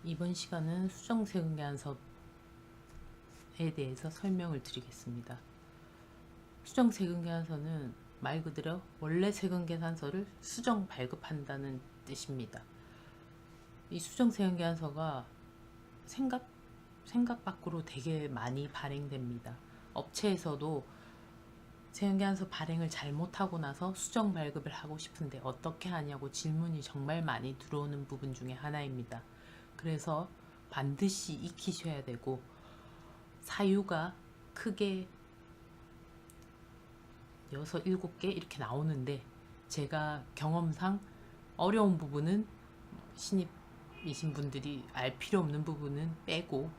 이번 시간은 수정세금계산서에 대해서 설명을 드리겠습니다. 수정세금계산서는 말 그대로 원래 세금계산서를 수정 발급한다는 뜻입니다. 이 수정세금계산서가 생각 밖으로 되게 많이 발행됩니다. 업체에서도 세금계산서 발행을 잘못하고 나서 수정 발급을 하고 싶은데 어떻게 하냐고 질문이 정말 많이 들어오는 부분 중에 하나입니다. 그래서 반드시 익히셔야 되고, 사유가 크게 6, 7개 이렇게 나오는데, 제가 경험상 어려운 부분은 신입이신 분들이 알 필요 없는 부분은 빼고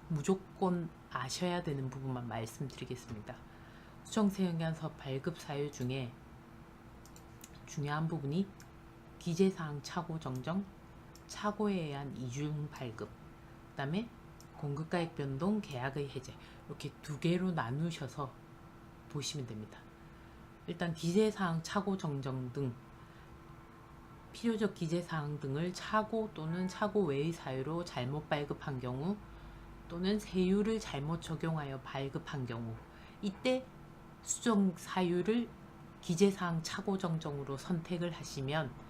무조건 아셔야 되는 부분만 말씀드리겠습니다. 수정세금계산서 발급 사유 중에 중요한 부분이 기재사항 착오 정정, 착오에 의한 이중 발급, 그 다음에 공급가액 변동, 계약의 해제, 이렇게 두 개로 나누셔서 보시면 됩니다. 일단 기재사항 착오 정정 등 필요적 기재사항 등을 착오 또는 착오 외의 사유로 잘못 발급한 경우, 또는 세율을 잘못 적용하여 발급한 경우, 이때 수정 사유를 기재사항 착오 정정으로 선택을 하시면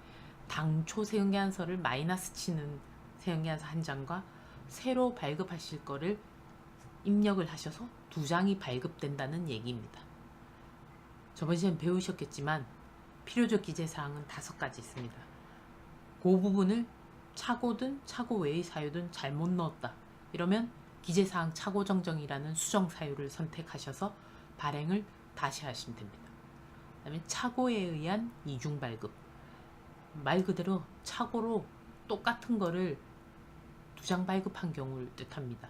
당초 세금계산서를 마이너스 치는 세금계산서 한 장과 새로 발급하실 거를 입력을 하셔서 두 장이 발급된다는 얘기입니다. 저번 시간에 배우셨겠지만 필요적 기재사항은 5가지 있습니다. 그 부분을 착오든 착오 외의 사유든 잘못 넣었다 이러면 기재사항 착오 정정이라는 수정 사유를 선택하셔서 발행을 다시 하시면 됩니다. 그 다음에 착오에 의한 이중 발급, 말 그대로 착오로 똑같은 거를 2장 발급한 경우를 뜻합니다.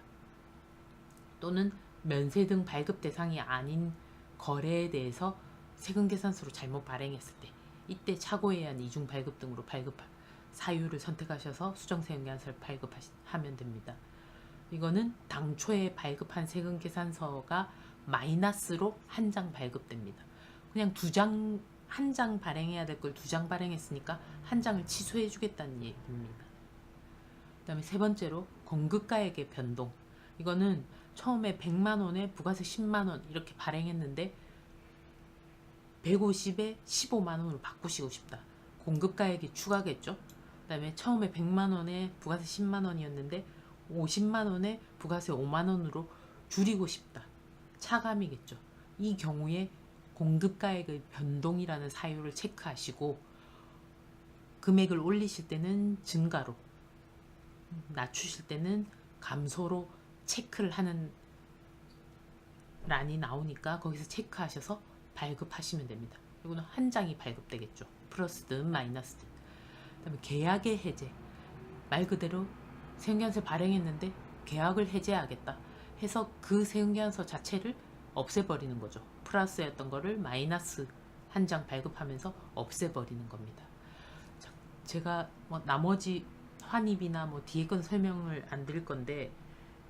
또는 면세 등 발급 대상이 아닌 거래에 대해서 세금계산서로 잘못 발행했을 때, 이때 착오에 의한 이중 발급 등으로 발급할 사유를 선택하셔서 수정세금계산서를 발급하면 됩니다. 이거는 당초에 발급한 세금계산서가 마이너스로 한 장 발급됩니다. 그냥 한 장 발행해야 될 걸 2장 발행했으니까 한 장을 취소해 주겠다는 얘기입니다. 그 다음에 세 번째로 공급가액의 변동, 이거는 처음에 100만원에 부가세 10만원 이렇게 발행했는데 150에 15만원으로 바꾸시고 싶다. 공급가액이 추가겠죠. 그 다음에 처음에 100만원에 부가세 10만원이었는데 50만원에 부가세 5만원으로 줄이고 싶다. 차감이겠죠. 이 경우에 공급가액의 변동이라는 사유를 체크하시고, 금액을 올리실 때는 증가로, 낮추실 때는 감소로 체크를 하는 란이 나오니까 거기서 체크하셔서 발급하시면 됩니다. 이거는 한 장이 발급되겠죠. 플러스든 마이너스든. 그다음에 계약의 해제, 말 그대로 세금계산서 발행했는데 계약을 해제하겠다 해서 그 세금계산서 자체를 없애버리는 거죠. 플러스였던 거를 마이너스 한 장 발급하면서 없애버리는 겁니다. 제가 나머지 환입이나 뒤에 건 설명을 안 드릴 건데,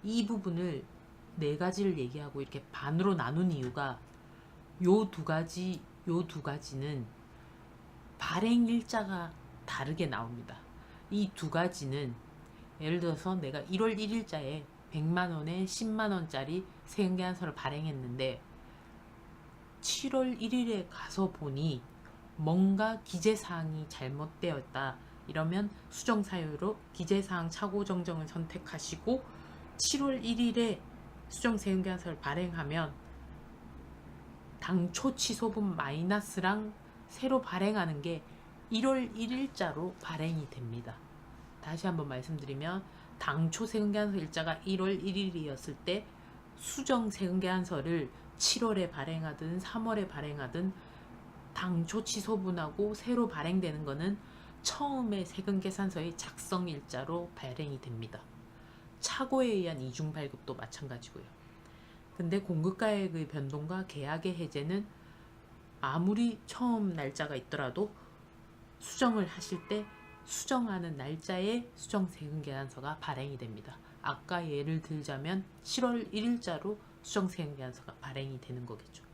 이 부분을 4가지를 얘기하고 이렇게 반으로 나눈 이유가 요 두 가지는 발행 일자가 다르게 나옵니다. 이 2가지는 예를 들어서 내가 1월 1일자에 100만원에 10만원짜리 세금계산서를 발행했는데 7월 1일에 가서 보니 뭔가 기재사항이 잘못되었다 이러면 수정사유로 기재사항 착오 정정을 선택하시고 7월 1일에 수정세금계산서를 발행하면 당초 취소분 마이너스랑 새로 발행하는 게 1월 1일자로 발행이 됩니다. 다시 한번 말씀드리면 당초 세금계산서 일자가 1월 1일이었을 때 수정 세금계산서를 7월에 발행하든 3월에 발행하든 당초 취소분하고 새로 발행되는 거는 처음에 세금계산서의 작성 일자로 발행이 됩니다. 착오에 의한 이중 발급도 마찬가지고요. 근데 공급가액의 변동과 계약의 해제는 아무리 처음 날짜가 있더라도 수정을 하실 때 수정하는 날짜에 수정세금계산서가 발행이 됩니다. 아까 예를 들자면 7월 1일자로 수정세금계산서가 발행이 되는 거겠죠.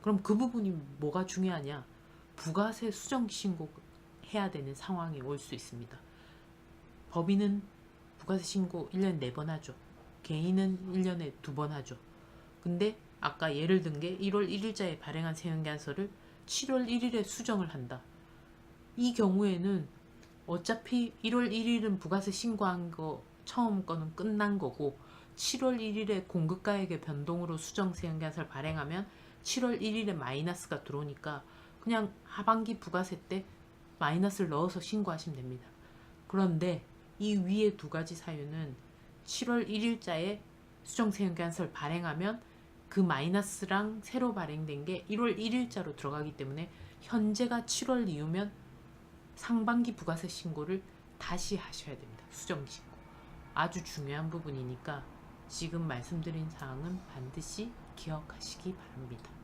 그럼 그 부분이 뭐가 중요하냐? 부가세 수정 신고해야 되는 상황이 올 수 있습니다. 법인은 부가세 신고 1년에 4번 하죠. 개인은 1년에 2번 하죠. 근데 아까 예를 든 게 1월 1일자에 발행한 세금계산서를 7월 1일에 수정을 한다. 이 경우에는 어차피 1월 1일은 부가세 신고한 거 처음 거는 끝난 거고 7월 1일에 공급가액의 변동으로 수정 세금계산서를 발행하면 7월 1일에 마이너스가 들어오니까 그냥 하반기 부가세 때 마이너스를 넣어서 신고하시면 됩니다. 그런데 이 위에 두 가지 사유는 7월 1일자에 수정세금계산서를 발행하면 그 마이너스랑 새로 발행된 게 1월 1일자로 들어가기 때문에 현재가 7월 이후면 상반기 부가세 신고를 다시 하셔야 됩니다. 수정신고. 아주 중요한 부분이니까 지금 말씀드린 사항은 반드시 기억하시기 바랍니다.